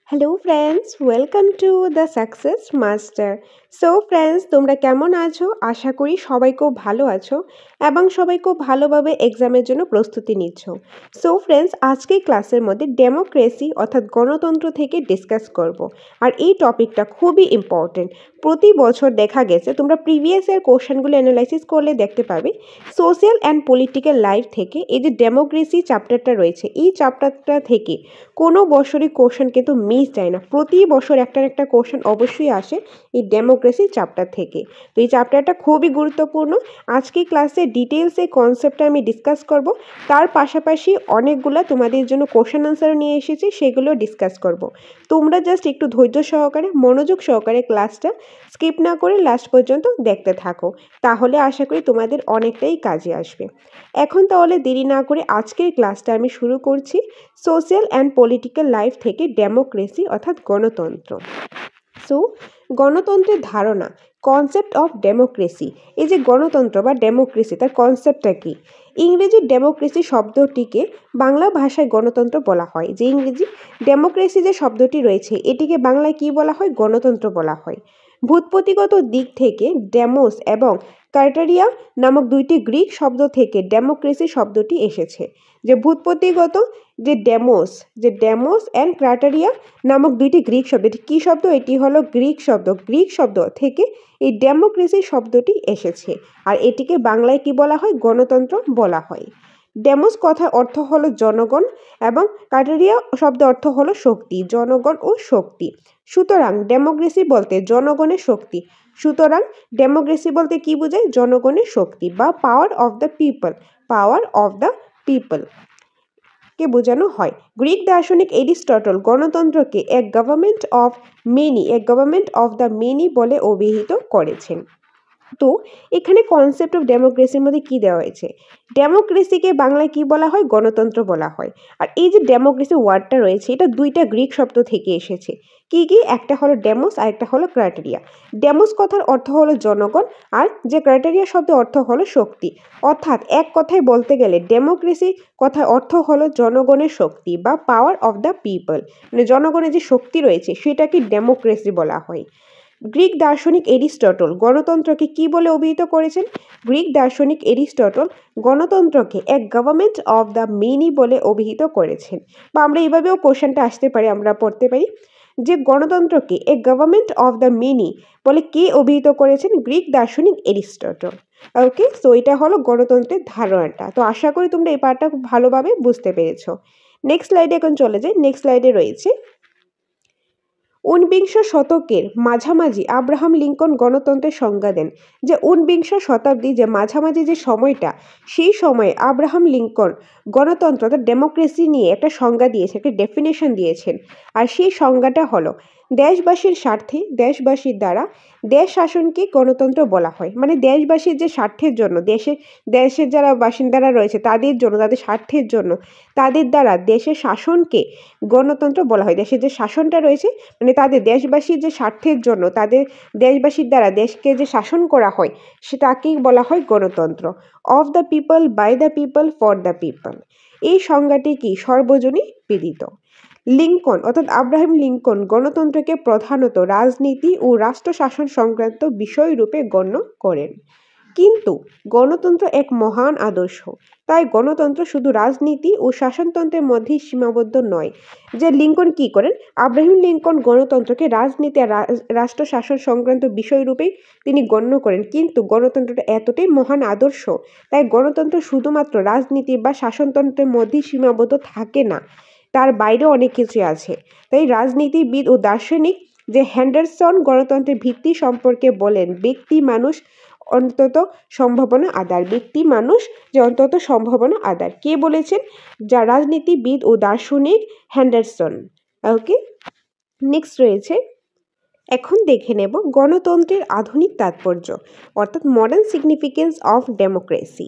Hello friends, welcome to the success master. So friends, তোমরা কেমন আছো? আশা করি সবাই খুব ভালো আছো এবং সবাই খুব ভালোভাবে এক্সামের জন্য প্রস্তুতি নিচ্ছ। সো ফ্রেন্ডস, আজকের ক্লাসের মধ্যে ডেমোক্রেসি অর্থাৎ গণতন্ত্র থেকে ডিসকাস করব। আর এই টপিকটা খুবই ইম্পর্টেন্ট। প্রতি বছর দেখা গেছে তোমরা প্রিভিয়াস ইয়ার কোশ্চেনগুলো অ্যানালাইসিস করলে দেখতে পাবে সোশ্যাল অ্যান্ড পলিটিক্যাল লাইফ থেকে এই যে ডেমোক্রেসি চ্যাপ্টারটা রয়েছে, এই চ্যাপ্টারটা থেকে কোনো বছরই কোশ্চেন কিন্তু মিস যায় না। প্রতি বছর একটা একটা কোশ্চেন অবশ্যই আসে এই ডেমোক্রেসি চ্যাপ্টার থেকে। তো এই চ্যাপ্টারটা খুবই গুরুত্বপূর্ণ। আজকে ক্লাসে ডিটেলসে কনসেপ্টটা আমি ডিসকাস করব। তার পাশাপাশি অনেকগুলো তোমাদের জন্য কোশ্চেন আনসারও নিয়ে এসেছি, সেগুলো ডিসকাস করব। তোমরা জাস্ট একটু ধৈর্য সহকারে মনোযোগ সহকারে ক্লাসটা স্কিপ না করে লাস্ট পর্যন্ত দেখতে থাকো, তাহলে আশা করি তোমাদের অনেকটাই কাজে আসবে। এখন তাহলে দেরি না করে আজকের ক্লাসটা আমি শুরু করছি সোশ্যাল অ্যান্ড পলিটিক্যাল লাইফ থেকে ডেমোক্রেসি অর্থাৎ গণতন্ত্র। সো গণতন্ত্রের ধারণা, কনসেপ্ট অফ ডেমোক্রেসি। এই যে গণতন্ত্র বা ডেমোক্রেসি, তার কনসেপ্টটা কি? ইংরেজি ডেমোক্রেসি শব্দটিকে বাংলা ভাষায় গণতন্ত্র বলা হয়। যে ইংরেজি ডেমোক্রেসি যে শব্দটি রয়েছে, এটিকে বাংলায় কি বলা হয়? গণতন্ত্র বলা হয়। ভূতপতিগত দিক থেকে ডেমোস এবং কার্টারিয়া নামক দুইটি গ্রিক শব্দ থেকে ডেমোক্রেসি শব্দটি এসেছে। যে ভূতপতিগত যে ডেমোস অ্যান্ড ক্রাটারিয়া নামক দুইটি গ্রিক শব্দ, এটি কী শব্দ? এটি হলো গ্রিক শব্দ থেকে এই ডেমোক্রেসি শব্দটি এসেছে। আর এটিকে বাংলায় কি বলা হয়? গণতন্ত্র বলা হয়। ডেমোস কথার অর্থ হলো জনগণ এবং কাটারিয়া শব্দ অর্থ হলো শক্তি, জনগণ ও শক্তি। সুতরাং ডেমোক্রেসি বলতে জনগণের শক্তি। সুতরাং ডেমোক্রেসি বলতে কি বোঝায়? জনগণের শক্তি বা পাওয়ার অফ দ্য পিপল কে বোঝানো হয়। গ্রিক দার্শনিক এরিস্টটল গণতন্ত্রকে এক গভর্নমেন্ট অফ দ্য মেনি বলে অভিহিত করেছেন। তো এখানে কনসেপ্ট অফ ডেমোক্রেসির মধ্যে কি দেওয়া হয়েছে? ডেমোক্রেসিকে বাংলায় কি বলা হয়? গণতন্ত্র বলা হয়। আর এই যে ডেমোক্রেসি ওয়ার্ডটা রয়েছে, এটা দুইটা গ্রিক শব্দ থেকে এসেছে। কি কি? একটা হলো ডেমোস আর একটা হলো ক্রাইটেরিয়া। ডেমোস কথার অর্থ হলো জনগণ, আর যে ক্রাইটেরিয়া শব্দের অর্থ হলো শক্তি। অর্থাৎ এক কথায় বলতে গেলে ডেমোক্রেসি কথার অর্থ হলো জনগণের শক্তি বা পাওয়ার অফ দ্য পিপল, মানে জনগণের যে শক্তি রয়েছে সেটাকে ডেমোক্রেসি বলা হয়। গ্রিক দার্শনিক এরিস্টটল গণতন্ত্রকে কি বলে অভিহিত করেছেন? গ্রিক দার্শনিক এরিস্টটল গণতন্ত্রকে এক গভর্নমেন্ট অফ দ্য মেনি বলে অভিহিত করেছেন। বা আমরা এইভাবেও কোশ্চেনটা আসতে পারি, আমরা পড়তে পারি যে গণতন্ত্রকে এক গভর্নমেন্ট অফ দ্য মেনি বলে কে অভিহিত করেছেন? গ্রিক দার্শনিক এরিস্টটল। ওকে, সো এটা হলো গণতন্ত্রের ধারণাটা। তো আশা করি তোমরা এই পার্টটা খুব ভালোভাবে বুঝতে পেরেছো। নেক্সট স্লাইডে এখন চলে যাই। নেক্সট স্লাইডে রয়েছে ঊনবিংশ শতকের মাঝামাঝি আব্রাহাম লিঙ্কন গণতন্ত্রের সংজ্ঞা দেন। যে ঊনবিংশ শতাব্দী যে মাঝামাঝি যে সময়টা, সেই সময়ে আব্রাহাম লিঙ্কন গণতন্ত্র অর্থাৎ ডেমোক্রেসি নিয়ে একটা সংজ্ঞা দিয়েছে, একটা ডেফিনেশন দিয়েছেন। আর সেই সংজ্ঞাটা হলো দেশবাসীর স্বার্থে দেশবাসীর দ্বারা দেশ শাসনকে গণতন্ত্র বলা হয়। মানে দেশবাসীর যে স্বার্থের জন্য, দেশের যারা বাসিন্দারা রয়েছে তাদের জন্য, তাদের স্বার্থের জন্য তাদের দ্বারা দেশের শাসনকে গণতন্ত্র বলা হয়। দেশের যে শাসনটা রয়েছে, মানে তাদের দেশবাসীর যে স্বার্থের জন্য তাদের দেশবাসীর দ্বারা দেশকে যে শাসন করা হয়, সেটাকেই বলা হয় গণতন্ত্র। Of the people, by the people, for the people. এই সংজ্ঞাটি কি? সর্বজনীন বিদিত। লিঙ্কন অর্থাৎ আব্রাহাম লিঙ্কন গণতন্ত্রকে প্রধানত রাজনীতি ও রাষ্ট্র শাসন সংক্রান্ত বিষয়রূপে গণ্য করেন। কিন্তু গণতন্ত্র এক মহান আদর্শ, তাই গণতন্ত্র শুধু রাজনীতি ও শাসনতন্ত্রের মধ্যেই সীমাবদ্ধ নয়। যে লিঙ্কন কি করেন? আব্রাহাম লিঙ্কন গণতন্ত্রকে রাজনীতি আর রাষ্ট্র শাসন সংক্রান্ত বিষয়রূপেই তিনি গণ্য করেন। কিন্তু গণতন্ত্রটা এতটাই মহান আদর্শ, তাই গণতন্ত্র শুধুমাত্র রাজনীতি বা শাসনতন্ত্রের মধ্যেই সীমাবদ্ধ থাকে না, তার বাইরেও অনেক কিছু আছে। তাই রাজনীতিবিদ ও দার্শনিক যে হেন্ডারসন গণতন্ত্রের ভিত্তি সম্পর্কে বলেন, ব্যক্তি মানুষ অন্তত সম্ভাবনা আদার। কে বলেছেন? যা রাজনীতিবিদ ও দার্শনিক হেন্ডারসন। ওকে, নেক্সট রয়েছে, এখন দেখে নেব গণতন্ত্রের আধুনিক তাৎপর্য অর্থাৎ মডার্ন সিগনিফিকেন্স অফ ডেমোক্রেসি।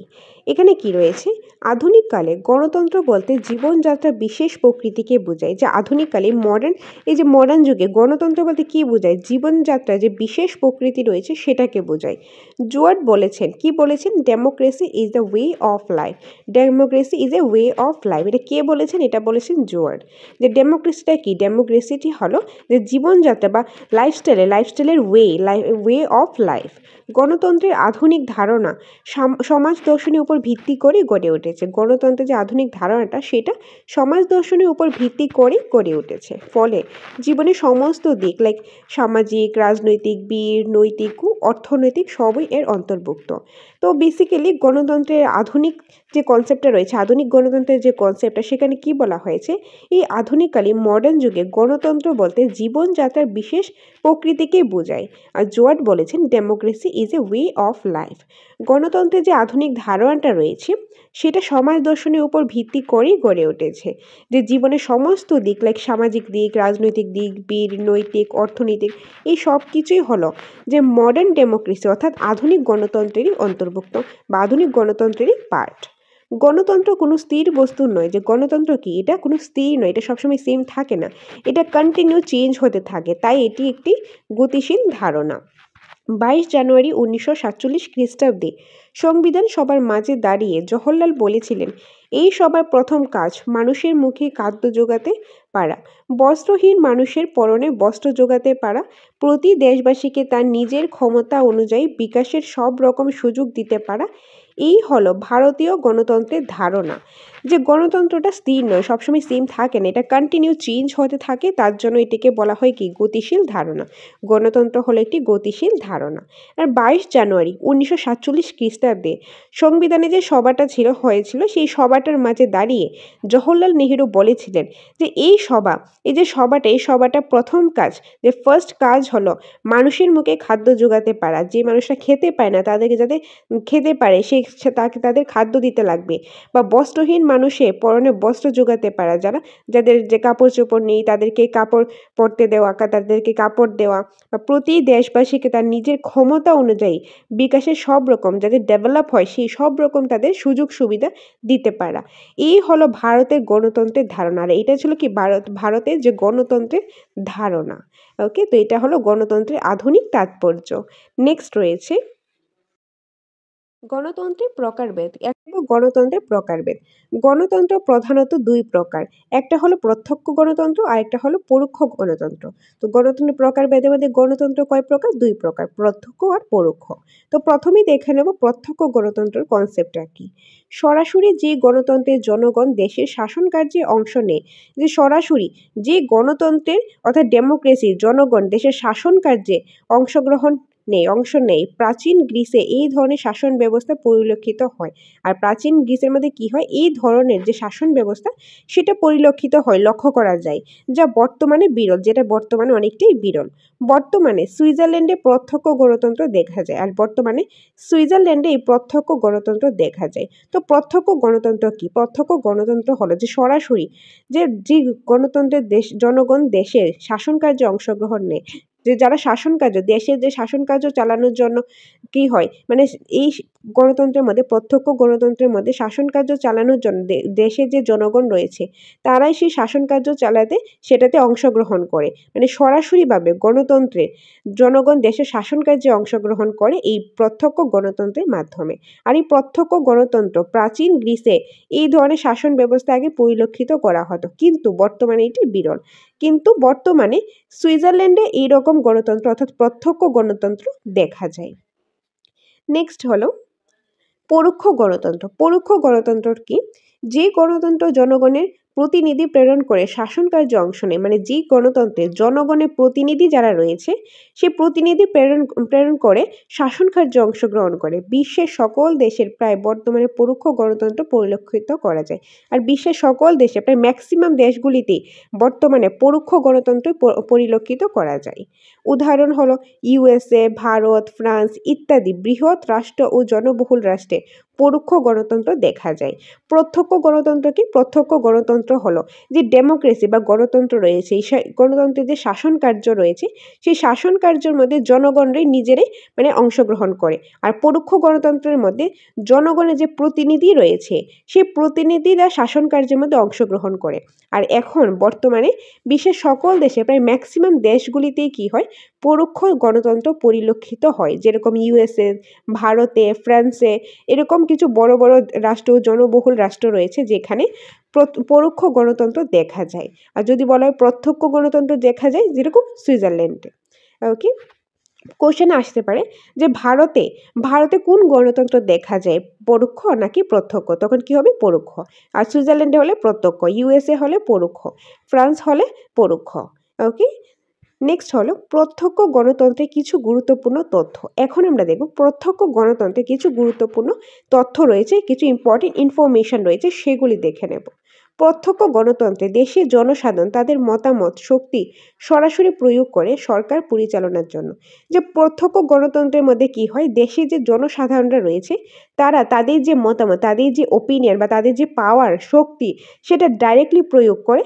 এখানে কি রয়েছে, আধুনিককালে গণতন্ত্র বলতে জীবনযাত্রা বিশেষ প্রকৃতিকে বোঝায়। যে আধুনিককালে এই যে মডার্ন যুগে গণতন্ত্র বলতে কি বোঝায়, জীবনযাত্রা যে বিশেষ প্রকৃতি রয়েছে সেটাকে বোঝায়। জুয়ার্ড বলেছেন, কি বলেছেন, democracy is the way of life. Democracy is a way of life. এটা কে বলেছেন, এটা বলেছেন জুয়ার্ড। যে ডেমোক্রেসিটা কি, ডেমোক্রেসিটি হলো যে জীবনযাত্রা বা লাইফস্টাইলের ওয়ে অফ লাইফ। গণতন্ত্রের আধুনিক ধারণা সমাজ দর্শনের উপর ভিত্তি করে গড়ে উঠেছে। গণতন্ত্রের যে আধুনিক ধারণাটা সেটা সমাজ দর্শনের উপর ভিত্তি করে গড়ে উঠেছে। ফলে জীবনের সমস্ত দিক লাইক সামাজিক, রাজনৈতিক, নৈতিক ও অর্থনৈতিক সবই এর অন্তর্ভুক্ত। তো বেসিক্যালি গণতন্ত্রের আধুনিক যে কনসেপ্টটা রয়েছে, আধুনিক গণতন্ত্রের যে কনসেপ্টটা, সেখানে কি বলা হয়েছে, এই আধুনিককালে মডার্ন যুগে গণতন্ত্র বলতে জীবনযাত্রার বিশেষ প্রকৃতিকে বোঝায়। আর জোয়ার্ড বলেছেন democracy is a way of life. গণতন্ত্রের যে আধুনিক ধারণাটা রয়েছে সেটা সমাজ দর্শনের উপর ভিত্তি করেই গড়ে উঠেছে। যে জীবনের সমস্ত দিক লাইক সামাজিক দিক, রাজনৈতিক দিক, নৈতিক, অর্থনৈতিক, এই সব কিছুই হলো যে মডার্ন ডেমোক্রেসি অর্থাৎ আধুনিক গণতন্ত্রেরই অন্তর্ভুক্ত বা আধুনিক গণতন্ত্রেরই পার্ট। গণতন্ত্র কোনো স্থির বস্তু নয়। যে গণতন্ত্র কি, এটা কোনো স্থির নয়, এটা সবসময় সেম থাকে না, এটা কন্টিনিউ চেঞ্জ হতে থাকে, তাই এটি একটি গতিশীল ধারণা। 22 জানুয়ারি 1947 খ্রিস্টাব্দে সংবিধান সভার মাঝে দাঁড়িয়ে জওহরলাল বলেছিলেন, এই সবার প্রথম কাজ মানুষের মুখে খাদ্য জোগাতে পারা, বস্ত্রহীন মানুষের পরনে বস্ত্র জোগাতে পারা, প্রতি দেশবাসীকে তার নিজের ক্ষমতা অনুযায়ী বিকাশের সব রকম সুযোগ দিতে পারা। এই হলো ভারতীয় গণতন্ত্রের ধারণা। যে গণতন্ত্রটা স্থির নয়, সবসময় সেম থাকে না, এটা কন্টিনিউ চেঞ্জ হতে থাকে, তার জন্য এটিকে বলা হয় কি, গতিশীল ধারণা। গণতন্ত্র হলো একটি গতিশীল ধারণা। আর 22 জানুয়ারি 1947 খ্রিস্টাব্দে সংবিধানে যে সভাটা হয়েছিল সেই সভাটার মাঝে দাঁড়িয়ে জওহরলাল নেহেরু বলেছিলেন যে এই সভাটা প্রথম কাজ, যে ফার্স্ট কাজ হলো মানুষের মুখে খাদ্য জোগাতে পারা। যে মানুষরা খেতে পায় না তাদেরকে যাতে খেতে পারে তাদের খাদ্য দিতে লাগবে। বা বস্ত্রহীন মানুষের পরনে বস্ত্র জোগাতে পারা, যাদের যে কাপড় চোপড় নেই তাদেরকে কাপড় পরতে দেওয়া, তাদেরকে কাপড় দেওয়া। বা প্রতি দেশবাসীকে তার নিজের ক্ষমতা অনুযায়ী বিকাশের সব রকম যাতে ডেভেলপ হয় সেই সব রকম তাদের সুযোগ সুবিধা দিতে পারা। এই হলো ভারতের গণতন্ত্রের ধারণা। আর এটা ছিল কি ভারতের যে গণতন্ত্রের ধারণা। ওকে, তো এটা হলো গণতন্ত্রের আধুনিক তাৎপর্য। নেক্সট রয়েছে গণতন্ত্রের প্রকারভেদ। গণতন্ত্রের প্রকারভেদ। গণতন্ত্র প্রধানত দুই প্রকার, একটা হলো প্রত্যক্ষ গণতন্ত্র আর একটা হলো পরোক্ষ গণতন্ত্র। তো গণতন্ত্রের প্রকারভেদে মধ্যে গণতন্ত্র কয় প্রকার, দুই প্রকার, প্রত্যক্ষ আর পরোক্ষ। তো প্রথমেই দেখে নেব প্রত্যক্ষ গণতন্ত্রের কনসেপ্টটা কি। সরাসরি যে গণতন্ত্রের জনগণ দেশের শাসন কার্যে অংশ নেয়, যে সরাসরি যে গণতন্ত্রের অর্থাৎ ডেমোক্রেসি জনগণ দেশের শাসন কার্যে অংশ নেয়, প্রাচীন গ্রিসে এই ধরনের শাসন ব্যবস্থা পরিলক্ষিত হয়। আর প্রাচীন গ্রিসের মধ্যে কি হয়, এই ধরনের যে শাসন ব্যবস্থা সেটা পরিলক্ষিত হয়, লক্ষ্য করা যায়, যা বর্তমানে বিরল, যেটা বর্তমানে অনেকটাই বিরল। বর্তমানে সুইজারল্যান্ডে প্রত্যক্ষ গণতন্ত্র দেখা যায়, আর বর্তমানে সুইজারল্যান্ডে এই প্রত্যক্ষ গণতন্ত্র দেখা যায়। তো প্রত্যক্ষ গণতন্ত্র কি, প্রত্যক্ষ গণতন্ত্র হলো যে সরাসরি যে গণতন্ত্রের জনগণ দেশের শাসন কার্যে অংশগ্রহণ নেয়, যে যারা শাসন কার্য দেশের যে শাসন কার্য চালানোর জন্য কি হয়, মানে এই গণতন্ত্রের মধ্যে প্রত্যক্ষ গণতন্ত্রের মধ্যে শাসন কার্য চালানোর জন্য দেশের যে জনগণ রয়েছে তারাই সেই শাসন কার্য চালাতে সেটাতে অংশগ্রহণ করে। মানে সরাসরিভাবে গণতন্ত্রে জনগণ দেশের শাসন কার্যে অংশগ্রহণ করে এই প্রত্যক্ষ গণতন্ত্রের মাধ্যমে। আর এই প্রত্যক্ষ গণতন্ত্র প্রাচীন গ্রিসে এই ধরনের শাসন ব্যবস্থা আগে পরিলক্ষিত করা হতো, কিন্তু বর্তমানে এটি বিরল। কিন্তু বর্তমানে সুইজারল্যান্ডে এইরকম গণতন্ত্র অর্থাৎ প্রত্যক্ষ গণতন্ত্র দেখা যায়। নেক্সট হলো পরোক্ষ গণতন্ত্র। পরোক্ষ গণতন্ত্র কি, যে গণতন্ত্র জনগণের প্রতিনিধি প্রেরণ করে শাসন কার্যে অংশ নেয়, মানে যে গণতন্ত্রে জনগণের প্রতিনিধি যারা রয়েছে সেই প্রতিনিধি প্রেরণ করে শাসন কার্যে অংশগ্রহণ করে। বিশ্বের সকল দেশের প্রায় বর্তমানে পরোক্ষ গণতন্ত্র পরিলক্ষিত করা যায়। আর বিশ্বের সকল দেশে প্রায় ম্যাক্সিমাম দেশগুলিতেই বর্তমানে পরোক্ষ গণতন্ত্র পরিলক্ষিত করা যায়। উদাহরণ হলো ইউএসএ, ভারত, ফ্রান্স ইত্যাদি বৃহৎ রাষ্ট্র ও জনবহুল রাষ্ট্রে পরোক্ষ গণতন্ত্র দেখা যায়। প্রত্যক্ষ গণতন্ত্র কি? প্রত্যক্ষ গণতন্ত্র হলো যে ডেমোক্রেসি বা গণতন্ত্র রয়েছে, এই গণতন্ত্রের যে শাসন কার্য রয়েছে সেই শাসন কার্যের মধ্যে জনগণরাই নিজেরাই মানে অংশগ্রহণ করে। আর পরোক্ষ গণতন্ত্রের মধ্যে জনগণের যে প্রতিনিধি রয়েছে সেই প্রতিনিধিরা শাসন কার্যের মধ্যে অংশগ্রহণ করে। আর এখন বর্তমানে বিশ্বের সকল দেশে প্রায় ম্যাক্সিমাম দেশগুলিতেই কি হয়, পরোক্ষ গণতন্ত্র পরিলক্ষিত হয়। যেরকম ইউএসএ, ভারতে, ফ্রান্সে এরকম কিছু বড় বড় রাষ্ট্র, জনবহুল রাষ্ট্র রয়েছে যেখানে পরোক্ষ গণতন্ত্র দেখা যায়। আর যদি বলা হয় প্রত্যক্ষ গণতন্ত্র দেখা যায়, যেরকম সুইজারল্যান্ডে। ওকে, কোশ্চেন আসতে পারে যে ভারতে কোন গণতন্ত্র দেখা যায়, পরোক্ষ নাকি প্রত্যক্ষ? তখন কি হবে? পরোক্ষ। আর সুইজারল্যান্ডে হলে প্রত্যক্ষ, ইউএসএ হলে পরোক্ষ, ফ্রান্স হলে পরোক্ষ। ওকে, নেক্সট হলো প্রত্যক্ষ গণতন্ত্রের কিছু গুরুত্বপূর্ণ তথ্য। এখন আমরা দেখব প্রত্যক্ষ গণতন্ত্রে কিছু গুরুত্বপূর্ণ তথ্য রয়েছে, কিছু ইম্পর্টেন্ট ইনফরমেশন রয়েছে, সেগুলি দেখে নেব। প্রত্যক্ষ গণতন্ত্রে দেশের জনসাধারণ তাদের মতামত শক্তি সরাসরি প্রয়োগ করে সরকার পরিচালনার জন্য। যে প্রত্যক্ষ গণতন্ত্রের মধ্যে কি হয়, দেশে যে জনসাধারণরা রয়েছে তারা তাদের যে মতামত, তাদের যে ওপিনিয়ন বা তাদের যে পাওয়ার শক্তি সেটা ডাইরেক্টলি প্রয়োগ করে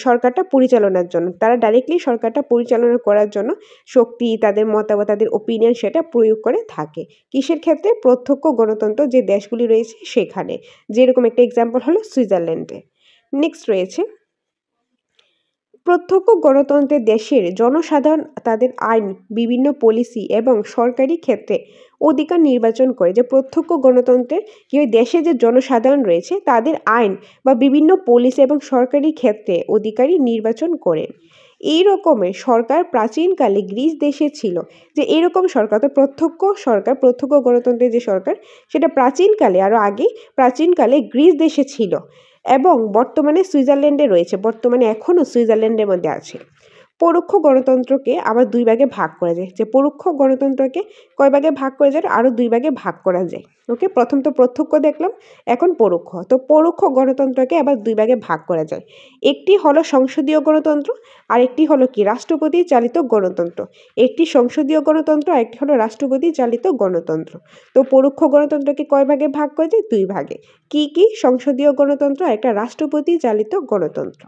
সরকারটা পরিচালনার জন্য। তারা ডাইরেক্টলি সরকারটা পরিচালনা করার জন্য শক্তি, তাদের মতামত, তাদের ওপিনিয়ন সেটা প্রয়োগ করে থাকে। কিসের ক্ষেত্রে? প্রত্যক্ষ গণতন্ত্র যে দেশগুলি রয়েছে সেখানে। যেরকম একটা এক্সাম্পল হলো সুইজারল্যান্ডে। নেক্সট রয়েছে প্রত্যক্ষ গণতন্ত্রে দেশের জনসাধারণ তাদের আইন, বিভিন্ন পলিসি এবং সরকারি ক্ষেত্রে অধিকার নির্বাচন করে। যে প্রত্যক্ষ গণতন্ত্রের কি হয়, দেশে যে জনসাধারণ রয়েছে তাদের আইন বা বিভিন্ন পলিসি এবং সরকারি ক্ষেত্রে অধিকারী নির্বাচন করেন। এই রকমের সরকার প্রাচীনকালে গ্রিস দেশে ছিল। যে এরকম সরকার, তো প্রত্যক্ষ গণতন্ত্রের যে সরকার সেটা প্রাচীনকালে, আরও আগে প্রাচীনকালে গ্রিস দেশে ছিল এবং বর্তমানে সুইজারল্যান্ডে রয়েছে, বর্তমানে এখনও সুইজারল্যান্ডের মধ্যে আছে। পরোক্ষ গণতন্ত্রকে আবার দুই ভাগে ভাগ করা যায়। যে পরোক্ষ গণতন্ত্রকে কয় ভাগে ভাগ করা যায়? আরও দুই ভাগে ভাগ করা যায়। ওকে, প্রথম তো প্রত্যক্ষ দেখলাম, এখন পরোক্ষ। তো পরোক্ষ গণতন্ত্রকে আবার দুই ভাগে ভাগ করা যায়। একটি হলো সংসদীয় গণতন্ত্র, আর একটি হলো কি রাষ্ট্রপতি চালিত গণতন্ত্র। একটি সংসদীয় গণতন্ত্র, আর একটি হলো রাষ্ট্রপতি চালিত গণতন্ত্র। তো পরোক্ষ গণতন্ত্রকে কয় ভাগে ভাগ করা যায়? দুই ভাগে। কি কি? সংসদীয় গণতন্ত্র আর একটা রাষ্ট্রপতি চালিত গণতন্ত্র।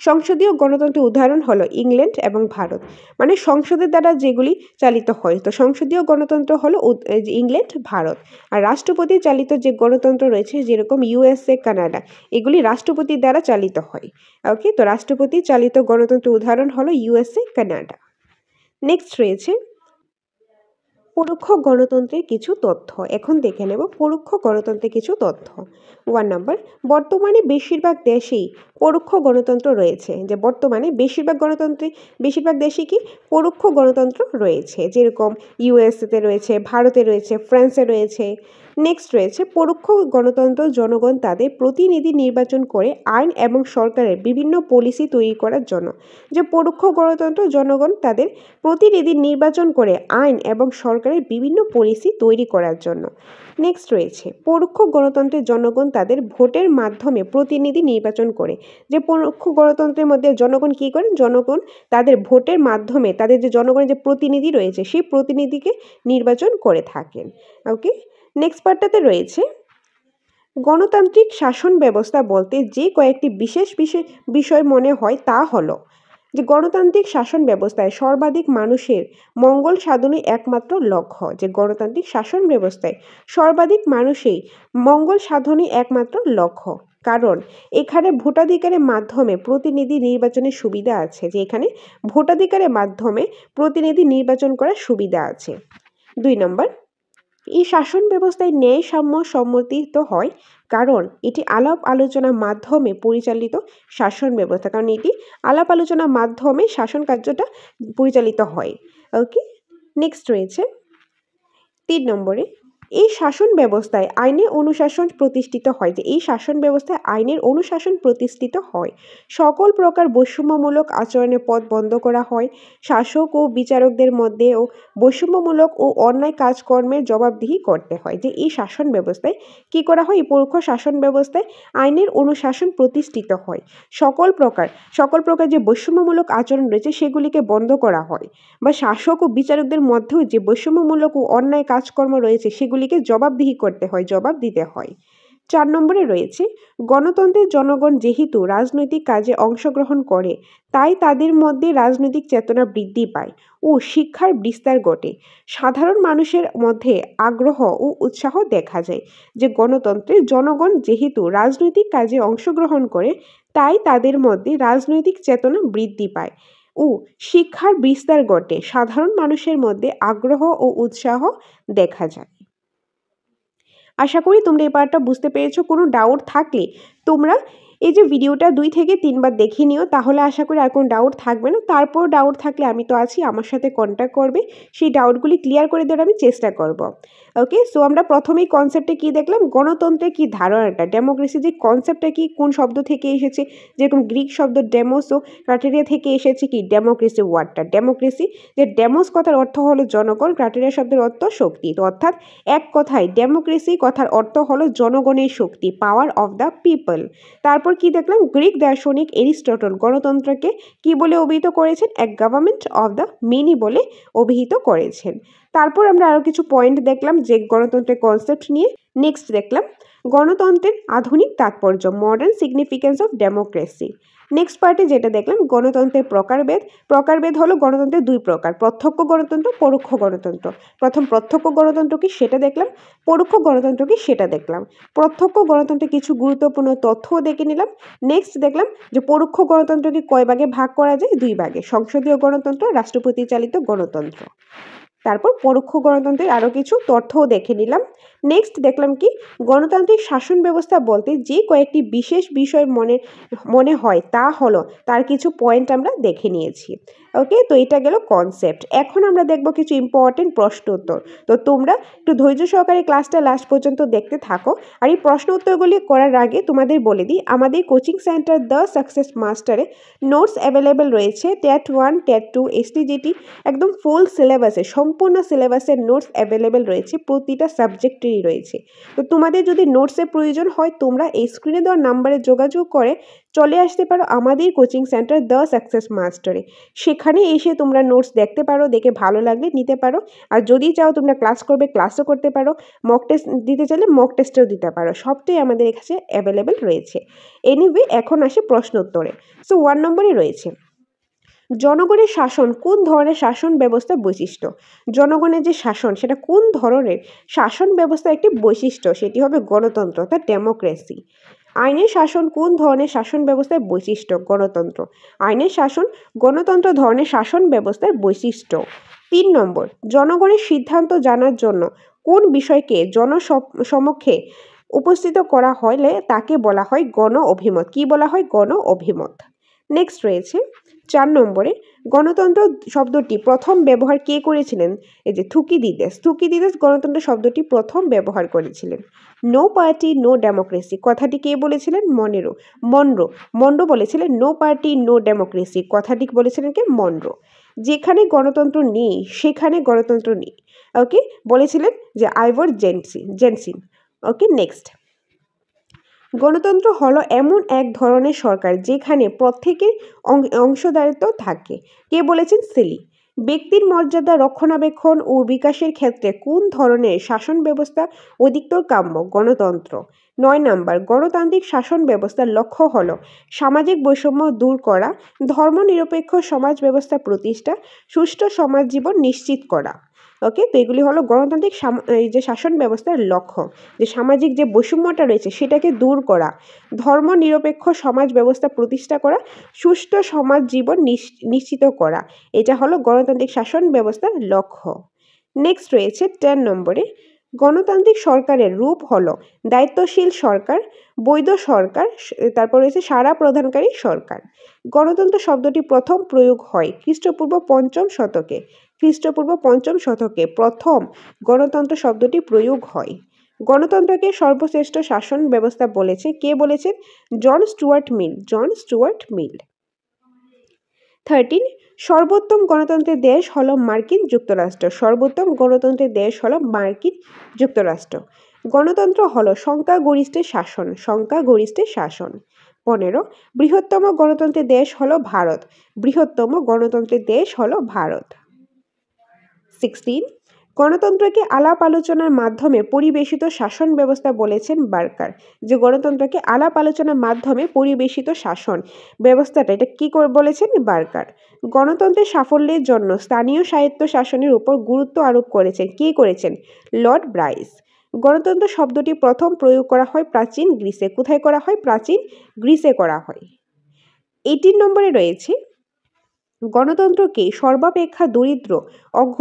সংসদীয় গণতন্ত্রের উদাহরণ হলো ইংল্যান্ড এবং ভারত, মানে সংসদের দ্বারা যেগুলি চালিত হয়। তো সংসদীয় গণতন্ত্র হলো ইংল্যান্ড, ভারত। আর রাষ্ট্রপতি চালিত যে গণতন্ত্র রয়েছে যেরকম ইউএসএ, কানাডা, এগুলি রাষ্ট্রপতির দ্বারা চালিত হয়। ওকে, তো রাষ্ট্রপতি চালিত গণতন্ত্রের উদাহরণ হলো ইউএসএ, কানাডা। নেক্সট রয়েছে পরোক্ষ গণতন্ত্রের কিছু তথ্য। এখন দেখে নেব পরোক্ষ গণতন্ত্রের কিছু তথ্য। 1 নাম্বার, বর্তমানে বেশিরভাগ দেশেই পরোক্ষ গণতন্ত্র রয়েছে। যে বর্তমানে বেশিরভাগ দেশে কি পরোক্ষ গণতন্ত্র রয়েছে। যেরকম ইউএসএতে রয়েছে, ভারতে রয়েছে, ফ্রান্সে রয়েছে। নেক্সট রয়েছে পরোক্ষ গণতন্ত্র জনগণ তাদের প্রতিনিধি নির্বাচন করে আইন এবং সরকারের বিভিন্ন পলিসি তৈরি করার জন্য। যে পরোক্ষ গণতন্ত্র জনগণ তাদের প্রতিনিধি নির্বাচন করে আইন এবং সরকারের বিভিন্ন পলিসি তৈরি করার জন্য। নেক্সট রয়েছে পরোক্ষ গণতন্ত্রের জনগণ তাদের ভোটের মাধ্যমে প্রতিনিধি নির্বাচন করে। যে পরোক্ষ গণতন্ত্রের মধ্যে জনগণ কী করেন? জনগণ তাদের ভোটের মাধ্যমে তাদের যে জনগণের যে প্রতিনিধি রয়েছে সেই প্রতিনিধিকে নির্বাচন করে থাকেন। ওকে, নেক্সট পার্টটাতে রয়েছে গণতান্ত্রিক শাসন ব্যবস্থা বলতে যে কয়েকটি বিশেষ বিষয় মনে হয় তা হলো যে গণতান্ত্রিক শাসন ব্যবস্থায় সর্বাধিক মানুষের মঙ্গল সাধনই একমাত্র লক্ষ্য। যে গণতান্ত্রিক শাসন ব্যবস্থায় সর্বাধিক মানুষের মঙ্গল সাধনই একমাত্র লক্ষ্য, কারণ এখানে ভোটাধিকারের মাধ্যমে প্রতিনিধি নির্বাচনের সুবিধা আছে। যে এখানে ভোটাধিকারের মাধ্যমে প্রতিনিধি নির্বাচন করার সুবিধা আছে। 2 নম্বর, এই শাসন ব্যবস্থায় ন্যায় সাম্য সম্মতিত হয় কারণ এটি আলাপ আলোচনার মাধ্যমে পরিচালিত শাসন ব্যবস্থা, কারণ এটি আলাপ আলোচনার মাধ্যমে শাসন কার্যটা পরিচালিত হয়। ওকে, নেক্সট রয়েছে 3 নম্বরে, এই শাসন ব্যবস্থায় আইনের অনুশাসন প্রতিষ্ঠিত হয়। যে এই শাসন ব্যবস্থায় আইনের অনুশাসন প্রতিষ্ঠিত হয়। সকল প্রকার বৈষম্যমূলক আচরণের পথ বন্ধ করা হয়। শাসক ও বিচারকদের মধ্যেও বৈষম্যমূলক ও অন্যায় কাজকর্মের জবাবদিহি করতে হয়। যে এই শাসন ব্যবস্থায় কী করা হয়? এই পরোক্ষ শাসন ব্যবস্থায় আইনের অনুশাসন প্রতিষ্ঠিত হয়। সকল প্রকার যে বৈষম্যমূলক আচরণ রয়েছে সেগুলিকে বন্ধ করা হয়, বা শাসক ও বিচারকদের মধ্যেও যে বৈষম্যমূলক ও অন্যায় কাজকর্ম রয়েছে সেগুলি সেগুলিকে জবাবদিহি করতে হয়, জবাব দিতে হয়। 4 নম্বরে রয়েছে গণতন্ত্রের জনগণ যেহেতু রাজনৈতিক কাজে অংশগ্রহণ করে তাই তাদের মধ্যে রাজনৈতিক চেতনা বৃদ্ধি পায় ও শিক্ষার বিস্তার ঘটে। সাধারণ মানুষের মধ্যে আগ্রহ ও উৎসাহ দেখা যায় যে গণতন্ত্রের জনগণ যেহেতু রাজনৈতিক কাজে অংশগ্রহণ করে তাই তাদের মধ্যে রাজনৈতিক চেতনা বৃদ্ধি পায় ও শিক্ষার বিস্তার ঘটে। সাধারণ মানুষের মধ্যে আগ্রহ ও উৎসাহ দেখা যায়। আশা করি তোমরা এই পার্টটা বুঝতে পেরেছো। কোনো ডাউট থাকলে তোমরা এই যে ভিডিওটা 2 থেকে 3 বার দেখে নিও, তাহলে আশা করি আর কোনো ডাউট থাকবে না। তারপর ডাউট থাকলে আমি তো আছি, আমার সাথে কন্ট্যাক্ট করবে, সেই ডাউটগুলি ক্লিয়ার করে দেওয়ার আমি চেষ্টা করব। ওকে, সো আমরা প্রথমেই কনসেপ্টে কি দেখলাম, গণতন্ত্রের কি ধারণাটা, ডেমোক্রেসি যে কনসেপ্টটা কি, কোন শব্দ থেকে এসেছে, যেরকম গ্রিক শব্দ ডেমোস ও ক্রাটেরিয়া থেকে এসেছে কি ডেমোক্রেসি ওয়ার্ডটা। ডেমোক্রেসি যে ডেমোস কথার অর্থ হলো জনগণ, ক্রাটেরিয়া শব্দের অর্থ শক্তি। তো অর্থাৎ এক কথায় ডেমোক্রেসি কথার অর্থ হলো জনগণের শক্তি, পাওয়ার অফ দ্য পিপল। তারপর কি দেখলাম, গ্রিক দার্শনিক এরিস্টটল গণতন্ত্রকে কি বলে অভিহিত করেছেন, এক গভর্নমেন্ট অফ দ্য মেনি বলে অভিহিত করেছেন। তারপর আমরা আরও কিছু পয়েন্ট দেখলাম যে গণতন্ত্রের কনসেপ্ট নিয়ে। নেক্সট দেখলাম গণতন্ত্রের আধুনিক তাৎপর্য, modern significance of democracy. Next পার্টে যেটা দেখলাম প্রকারভেদ। প্রকারভেদ হলো গণতন্ত্রের 2 প্রকার, প্রত্যক্ষ গণতন্ত্র, পরোক্ষ গণতন্ত্র। প্রথম প্রত্যক্ষ গণতন্ত্র কি সেটা দেখলাম, পরোক্ষ গণতন্ত্র কি সেটা দেখলাম। প্রত্যক্ষ গণতন্ত্রের কিছু গুরুত্বপূর্ণ তথ্যও দেখে নিলাম। নেক্সট দেখলাম যে পরোক্ষ গণতন্ত্রকে কয় ভাগে ভাগ করা যায়, 2 ভাগে, সংসদীয় গণতন্ত্র, রাষ্ট্রপতি চালিত গণতন্ত্র। তারপর পরোক্ষ গণতন্ত্রের আরও কিছু তথ্যও দেখে নিলাম। নেক্সট দেখলাম কি গণতান্ত্রিক শাসন ব্যবস্থা বলতে যে কয়েকটি বিশেষ বিষয় মনে হয় তা হলো তার কিছু পয়েন্ট আমরা দেখে নিয়েছি। ওকে, তো এটা গেল কনসেপ্ট। এখন আমরা দেখব কিছু ইম্পর্টেন্ট প্রশ্ন উত্তর। তো তোমরা একটু ধৈর্য সহকারে ক্লাসটা লাস্ট পর্যন্ত দেখতে থাকো। আর এই প্রশ্ন উত্তরগুলি করার আগে তোমাদের বলে দিই, আমাদের কোচিং সেন্টার দ্য সাকসেস মাস্টারে নোটস অ্যাভেলেবেল রয়েছে। টেট 1, টেট 2, এসটিজিটি একদম ফুল সিলেবাসে, সম্পূর্ণ সিলেবাসের নোটস অ্যাভেলেবেল রয়েছে, প্রতিটা সাবজেক্টেরই রয়েছে। তো তোমাদের যদি নোটসের প্রয়োজন হয় তোমরা এই স্ক্রিনে দেওয়া নাম্বারে যোগাযোগ করে চলে আসতে পারো আমাদের কোচিং সেন্টার দ্য সাকসেস মাস্টারে। সেখানে এসে তোমরা নোটস দেখতে পারো, দেখে ভালো লাগলে নিতে পারো। আর যদি চাও তোমরা ক্লাস করবে, ক্লাসও করতে পারো, মক টেস্ট দিতে চাইলে মক টেস্টও দিতে পারো, সবটাই আমাদের কাছে অ্যাভেলেবেল রয়েছে। এনিওয়ে, এখন আসে প্রশ্ন উত্তরে। সো 1 নম্বরে রয়েছে জনগণের শাসন কোন ধরনের শাসন ব্যবস্থা বৈশিষ্ট্য। জনগণের যে শাসন সেটা কোন ধরনের শাসন ব্যবস্থা একটি বৈশিষ্ট্য, সেটি হবে গণতন্ত্র অর্থাৎ ডেমোক্রেসি। আইনের শাসন কোন ধরনের শাসন ব্যবস্থার বৈশিষ্ট্য, গণতন্ত্র। আইনের শাসন গণতন্ত্র ধরনের শাসন ব্যবস্থার বৈশিষ্ট্য। 3 নম্বর জনগণের সিদ্ধান্ত জানার জন্য কোন বিষয়কে জনসমক্ষে উপস্থিত করা হলে তাকে বলা হয় গণ অভিমত। কি বলা হয়, গণ অভিমত। নেক্সট রয়েছে 4 নম্বরে গণতন্ত্র শব্দটি প্রথম ব্যবহার কে করেছিলেন, এই যে থুকিদিদেস গণতন্ত্র শব্দটি প্রথম ব্যবহার করেছিলেন। নো পার্টি নো ডেমোক্রেসি কথাটি কে বলেছিলেন, মনরো বলেছিলেন। নো পার্টি নো ডেমোক্রেসি কথাটি বলেছিলেন কে, মনরো। যেখানে গণতন্ত্র নেই সেখানে গণতন্ত্র নেই, ওকে, বলেছিলেন যে আইভর জেনসিন। ওকে, নেক্সট গণতন্ত্র হলো এমন এক ধরনের সরকার যেখানে প্রত্যেকের অংশদারিত্ব থাকে। কে বলেছেন, সেলি। ব্যক্তির মর্যাদা রক্ষণাবেক্ষণ ও বিকাশের ক্ষেত্রে কোন ধরনের শাসন ব্যবস্থা অধিকতর কাম্য, গণতন্ত্র। 9 নম্বর গণতান্ত্রিক শাসন ব্যবস্থার লক্ষ্য হলো সামাজিক বৈষম্য দূর করা, ধর্মনিরপেক্ষ সমাজ ব্যবস্থা প্রতিষ্ঠা, সুষ্ঠু সমাজ জীবন নিশ্চিত করা। ওকে, তো এগুলি হলো গণতান্ত্রিক এই যে শাসন ব্যবস্থার লক্ষ্য, যে সামাজিক যে বৈষম্যটা রয়েছে সেটাকে দূর করা, ধর্মনিরপেক্ষ সমাজ ব্যবস্থা প্রতিষ্ঠা করা, সুষ্ঠু সমাজ জীবন নিশ্চিত করা। এটা হলো গণতান্ত্রিক শাসন ব্যবস্থার লক্ষ্য। নেক্সট রয়েছে 10 নম্বরে গণতান্ত্রিক সরকারের রূপ হলো দায়িত্বশীল সরকার, বৈধ সরকার, তারপর রয়েছে সারা প্রদানকারী সরকার। গণতন্ত্র শব্দটি প্রথম প্রয়োগ হয় খ্রিস্টপূর্ব 5ম শতকে। খ্রিস্টপূর্ব 5ম শতকে প্রথম গণতন্ত্র শব্দটি প্রয়োগ হয়। গণতন্ত্রকে সর্বশ্রেষ্ঠ শাসন ব্যবস্থা বলেছে কে বলেছেন, জন স্টুয়ার্ট মিল। 13 সর্বোত্তম গণতন্ত্রের দেশ হলো মার্কিন যুক্তরাষ্ট্র। সর্বোত্তম গণতন্ত্রের দেশ হলো মার্কিন যুক্তরাষ্ট্র। গণতন্ত্র হলো সংখ্যাগরিষ্ঠের শাসন। 15 বৃহত্তম গণতন্ত্রের দেশ হলো ভারত। বৃহত্তম গণতন্ত্রের দেশ হলো ভারত। 16 গণতন্ত্রকে আলাপ আলোচনার মাধ্যমে পরিবেশিত শাসন ব্যবস্থা বলেছেন বার্কার। যে গণতন্ত্রকে আলাপ আলোচনার মাধ্যমে পরিবেশিত শাসন ব্যবস্থাটা, এটা কি করে বলেছেন বার্কার। গণতন্ত্রের সাফল্যের জন্য স্থানীয় স্বায়ত্ত শাসনের উপর গুরুত্ব আরোপ করেছেন কে করেছেন? Lord Bryce. গণতন্ত্র শব্দটি প্রথম প্রয়োগ করা হয় প্রাচীন গ্রিসে। কোথায় করা হয়? প্রাচীন গ্রিসে করা হয়। 18 নম্বরে রয়েছে গণতন্ত্রকে সর্বাপেক্ষা দরিদ্র, অজ্ঞ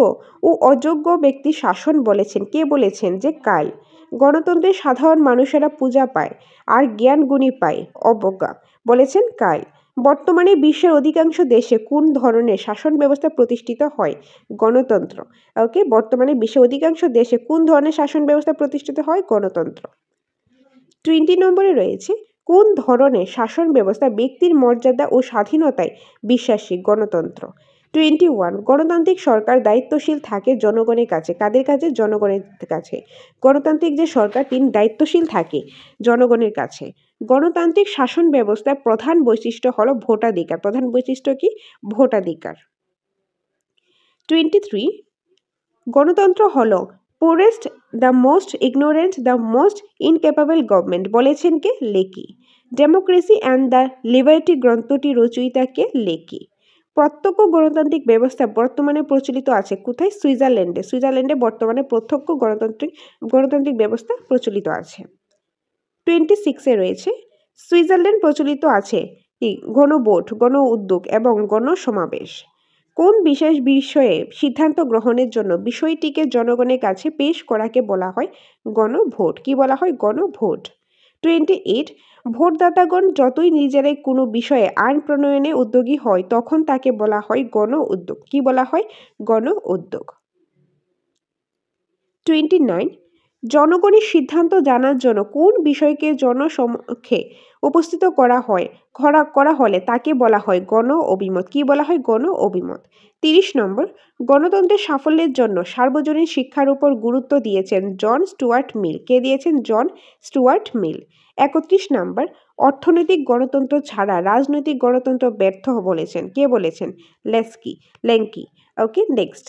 ও অযোগ্য ব্যক্তি শাসন বলেছেন কে বলেছেন? যে কাইল। গণতন্ত্রে সাধারণ মানুষেরা পূজা পায় আর জ্ঞান গুণী পায় অবজ্ঞা বলেছেন কাইল। বর্তমানে বিশ্বের অধিকাংশ দেশে কোন ধরনের শাসন ব্যবস্থা প্রতিষ্ঠিত হয়? গণতন্ত্র। ওকে, বর্তমানে বিশ্বের অধিকাংশ দেশে কোন ধরনের শাসন ব্যবস্থা প্রতিষ্ঠিত হয়? গণতন্ত্র। 20 নম্বরে রয়েছে কোন ধরনের শাসন ব্যবস্থা ব্যক্তির মর্যাদা ও স্বাধীনতায় বিশ্বাসী? গণতন্ত্র। 21 গণতান্ত্রিক সরকার দায়িত্বশীল থাকে জনগণের কাছে। কাদের কাছে? জনগণের কাছে। গণতান্ত্রিক যে সরকার তিনি দায়িত্বশীল থাকে জনগণের কাছে। গণতান্ত্রিক শাসন ব্যবস্থার প্রধান বৈশিষ্ট্য হলো ভোটাধিকার। প্রধান বৈশিষ্ট্য কি? ভোটাধিকার। 23 গণতন্ত্র হলো poorest, the most ignorant, the most incapable government বলেছেন কে? Lecky. Democracy and the liberty গ্রন্থটি রচয়িতা কে? লেকি। প্রত্যক্ষ গণতান্ত্রিক ব্যবস্থা বর্তমানে প্রচলিত আছে কোথায়? সুইজারল্যান্ডে। সুইজারল্যান্ডে বর্তমানে প্রত্যক্ষ গণতান্ত্রিক ব্যবস্থা প্রচলিত আছে। 26 রয়েছে সুইজারল্যান্ড প্রচলিত আছে কি? গণভোট, গণ উদ্যোগ এবং গণসমাবেশ। কোন বিশেষ বিষয়ে সিদ্ধান্ত গ্রহণের জন্য বিষয়টিকে জনগণের কাছে পেশ করাকে বলা হয়? গণভোট। কি বলা হয়? গণভোট। 28 ভোটদাতাগণ যতই নিজেরাই কোনো বিষয়ে আইন প্রণয়নে উদ্যোগী হয় তখন তাকে বলা হয় গণ উদ্যোগ। কি বলা হয়? গণ উদ্যোগ। 29 জনগণের সিদ্ধান্ত জানার জন্য কোন বিষয়কে জনসমক্ষে উপস্থিত করা হলে তাকে বলা হয় গণ অভিমত। কি বলা হয়? গণ অভিমত। 30 নম্বর গণতন্ত্রের সাফল্যের জন্য সার্বজনীন শিক্ষার উপর গুরুত্ব দিয়েছেন জন স্টুয়ার্ট মিল। কে দিয়েছেন? জন স্টুয়ার্ট মিল। 31 নম্বর অর্থনৈতিক গণতন্ত্র ছাড়া রাজনৈতিক গণতন্ত্র ব্যর্থ বলেছেন কে বলেছেন? লেঙ্কি। ওকে, নেক্সট।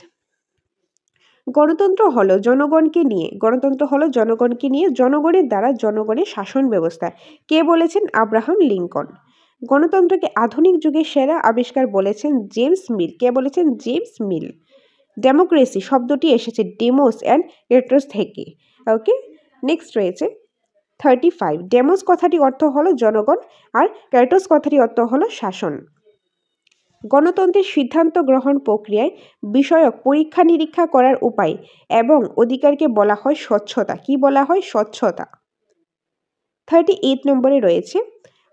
গণতন্ত্র হলো জনগণকে নিয়ে জনগণের দ্বারা জনগণের শাসন ব্যবস্থা। কে বলেছেন? Abraham Lincoln. গণতন্ত্রকে আধুনিক যুগের সেরা আবিষ্কার বলেছেন জেমস মিল। কে বলেছেন? জেমস মিল। ডেমোক্রেসি শব্দটি এসেছে ডেমোস অ্যান্ড ক্রেটোস থেকে। ওকে, নেক্সট রয়েছে 35 ডেমোস কথাটির অর্থ হলো জনগণ আর ক্রেটোস কথাটির অর্থ হলো শাসন। গণতন্ত্রের সিদ্ধান্ত গ্রহণ প্রক্রিয়ায় বিষয়ক পরীক্ষা নিরীক্ষা করার উপায় এবং অধিকারকে বলা হয় স্বচ্ছতা। কি বলা হয়? স্বচ্ছতা। 38 নম্বরে রয়েছে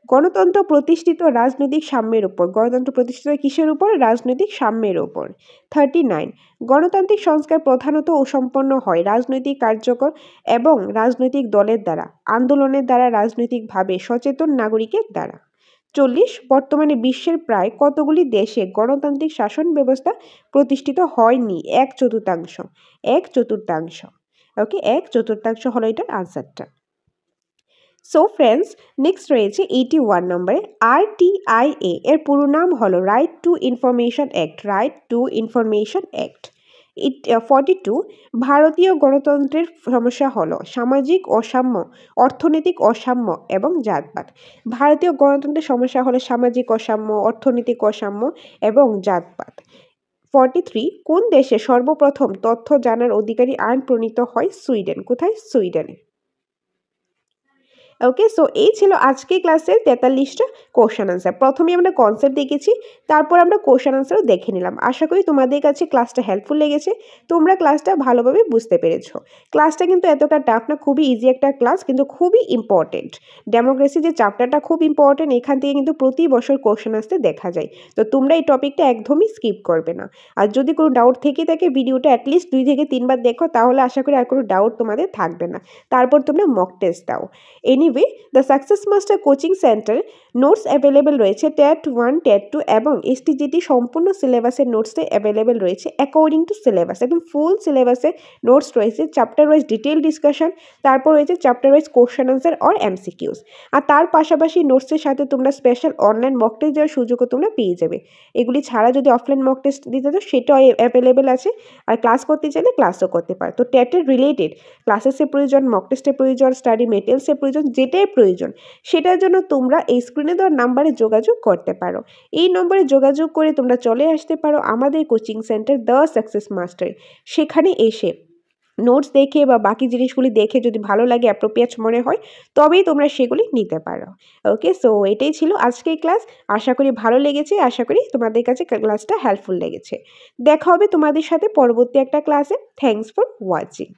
গণতন্ত্র প্রতিষ্ঠিত রাজনৈতিক সাম্যের উপর। গণতন্ত্র প্রতিষ্ঠিত কিসের উপর? রাজনৈতিক সাম্যের উপর। 39 গণতান্ত্রিক সংস্কার প্রধানত ও সম্পন্ন হয় রাজনৈতিক কার্যকর এবং রাজনৈতিক দলের দ্বারা, আন্দোলনের দ্বারা, রাজনৈতিকভাবে সচেতন নাগরিকের দ্বারা। 40 বর্তমানে বিশ্বের প্রায় কতগুলি দেশে গণতান্ত্রিক শাসন ব্যবস্থা প্রতিষ্ঠিত হয়নি? 1/4। 1/4। ওকে, 1/4 হলো এটার আনসারটা। সো ফ্রেন্ডস, নেক্সট রয়েছে 81 নম্বরে RTIA এর পুরো নাম হলো right two information act. Right two information act. 42 ভারতীয় গণতন্ত্রের সমস্যা হলো সামাজিক অসাম্য, অর্থনৈতিক অসাম্য এবং জাতপাত। ভারতীয় গণতন্ত্রের সমস্যা হলো সামাজিক অসাম্য, অর্থনৈতিক অসাম্য এবং জাতপাত। 43 কোন দেশে সর্বপ্রথম তথ্য জানার অধিকারী আইন প্রণীত হয়? সুইডেন। কোথায়? সুইডেনে। ওকে, সো এই ছিল আজকে ক্লাসের 43টা কোশ্চেন আনসার। প্রথমে আমরা কনসেপ্ট দেখেছি, তারপর আমরা কোশ্চেন আনসারও দেখে নিলাম। আশা করি তোমাদের কাছে ক্লাসটা হেল্পফুল লেগেছে, তোমরা ক্লাসটা ভালোভাবে বুঝতে পেরেছো। ক্লাসটা কিন্তু এতটা টাফ না, খুবই ইজি একটা ক্লাস, কিন্তু খুবই ইম্পর্টেন্ট। ডেমোক্রেসি যে চ্যাপ্টারটা খুব ইম্পর্টেন্ট, এখান থেকে কিন্তু প্রতি বছর কোশ্চেন আসতে দেখা যায়। তো তোমরা এই টপিকটা একদমই স্কিপ করবে না। আর যদি কোনো ডাউট থেকে থাকে ভিডিওটা অ্যাটলিস্ট 2 থেকে 3 বার দেখো, তাহলে আশা করি আর কোনো ডাউট তোমাদের থাকবে না। তারপর তোমরা মক টেস্ট দাও। এনিওয়ে ইউটিউবে the success master coaching centre notes available রয়েছে টেট 1 টেট 2 এবং এসটিজিটি সম্পূর্ণ সিলেবাসের নোটসে অ্যাভেলেবেল রয়েছে অ্যাকর্ডিং টু সিলেবাস, একদম ফুল সিলেবাসে নোটস রয়েছে, চ্যাপ্টার ওয়াইজ ডিটেল ডিসকাশন, তারপর রয়েছে chapter wise question answer or MCQs. আর তার পাশাপাশি নোটসের সাথে তোমরা স্পেশাল অনলাইন মক টেস্ট দেওয়ার সুযোগও তোমরা পেয়ে যাবে। এগুলি ছাড়া যদি অফলাইন মক টেস্ট দিতে চাও সেটাও অ্যাভেলেবেল আছে, আর ক্লাস করতে চাইলে ক্লাসও করতে পারো। তো টেটের রিলেটেড ক্লাসেসের প্রয়োজন, মক টেস্টের প্রয়োজন, স্টাডি মেটেরিয়ালসের প্রয়োজন, যেটাই প্রয়োজন সেটার জন্য তোমরা এই স্ক্রিনে দেওয়া নাম্বারে যোগাযোগ করতে পারো। এই নম্বরে যোগাযোগ করে তোমরা চলে আসতে পারো আমাদের coaching centre the success master. সেখানে এসে নোটস দেখে বা বাকি জিনিসগুলি দেখে যদি ভালো লাগে, অ্যাপ্রোপ্রিয়েট মনে হয়, তবেই তোমরা সেগুলি নিতে পারো। ওকে, সো এটাই ছিল আজকের ক্লাস। আশা করি ভালো লেগেছে, আশা করি তোমাদের কাছে ক্লাসটা হেল্পফুল লেগেছে। দেখা হবে তোমাদের সাথে পরবর্তী একটা ক্লাসে। Thanks for watching.